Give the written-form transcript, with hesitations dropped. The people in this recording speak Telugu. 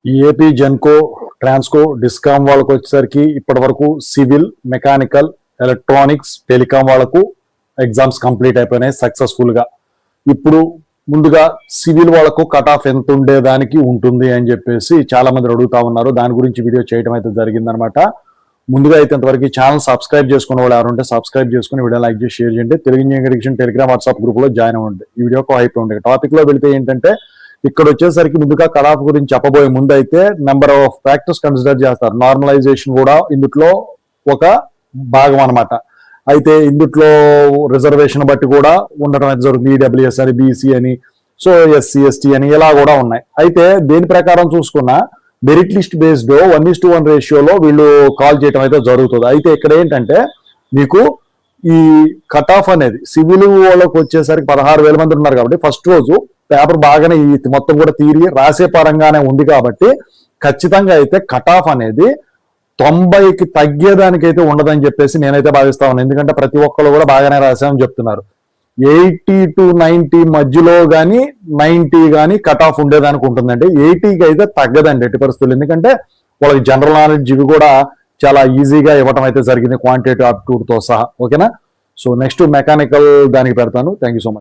ఈ ఏపీ జెన్కో ట్రాన్స్కో డిస్కామ్ వాళ్ళకు వచ్చేసరికి ఇప్పటి వరకు సివిల్, మెకానికల్, ఎలక్ట్రానిక్స్, టెలికాం వాళ్ళకు ఎగ్జామ్స్ కంప్లీట్ అయిపోయినాయి సక్సెస్ఫుల్ గా. ఇప్పుడు ముందుగా సివిల్ వాళ్ళకు కట్ ఆఫ్ ఎంత ఉండేదానికి ఉంటుంది అని చెప్పేసి చాలా మంది అడుగుతా ఉన్నారు. దాని గురించి వీడియో చేయడం అయితే జరిగిందనమాట. ముందుగా అయితే ఇంతవరకు ఛానల్ సబ్స్క్రైబ్ చేసుకున్న వాళ్ళు ఎవరుంటే సబ్స్క్రైబ్ చేసుకుని వీడియో లైక్ చేసి షేర్ చేయండి. Telugu engineering education Telegram WhatsApp group లో జాయిన్ అవ్వండి. ఈ వీడియోకి హైప్ ఉండే టాపిక్ లో వెళితే ఏంటంటే, ఇక్కడ వచ్చేసరికి ముందుగా కట్ ఆఫ్ గురించి చెప్పబోయే ముందు అయితే నెంబర్ ఆఫ్ ఫ్యాక్టర్స్ కన్సిడర్ చేస్తారు. నార్మలైజేషన్ కూడా ఇందులో ఒక భాగం అనమాట. అయితే ఇందులో రిజర్వేషన్ బట్టి కూడా ఉండటం అయితే జరుగుతుంది. ఈడబ్ల్యూఎస్ అని, బీసీ అని, సో ఎస్సీ ఎస్టీ అని ఇలా కూడా ఉన్నాయి. అయితే దేని ప్రకారం చూసుకున్నా మెరిట్ లిస్ట్ బేస్డ్ 1:1 రేషియోలో వీళ్ళు కాల్ చేయడం అయితే జరుగుతుంది. అయితే ఇక్కడ ఏంటంటే మీకు ఈ కట్ ఆఫ్ అనేది సివిల్ వాళ్ళకి వచ్చేసరికి 16,000 మంది ఉన్నారు కాబట్టి ఫస్ట్ రోజు పేపర్ బాగానే మొత్తం కూడా తీరి రాసే పరంగానే ఉంది కాబట్టి ఖచ్చితంగా అయితే కట్ ఆఫ్ అనేది 90కి తగ్గేదానికైతే ఉండదని చెప్పేసి నేనైతే భావిస్తా ఉన్నాను. ఎందుకంటే ప్రతి ఒక్కరు కూడా బాగానే రాసామని చెప్తున్నారు. 80 to 90 మధ్యలో కానీ 90 కానీ కట్ ఆఫ్ ఉండేదానికి ఉంటుందండి. 80కి అయితే తగ్గదండి ఎట్టి పరిస్థితులు. ఎందుకంటే వాళ్ళకి జనరల్ నాలెడ్జ్ ఇవి కూడా చాలా ఈజీగా ఇవ్వటం అయితే జరిగింది, క్వాంటిటేటివ్ ఆప్టిట్యూడ్తో సహా. ఓకేనా? సో నెక్స్ట్ మెకానికల్ దానికి పెడతాను. Thank you so much.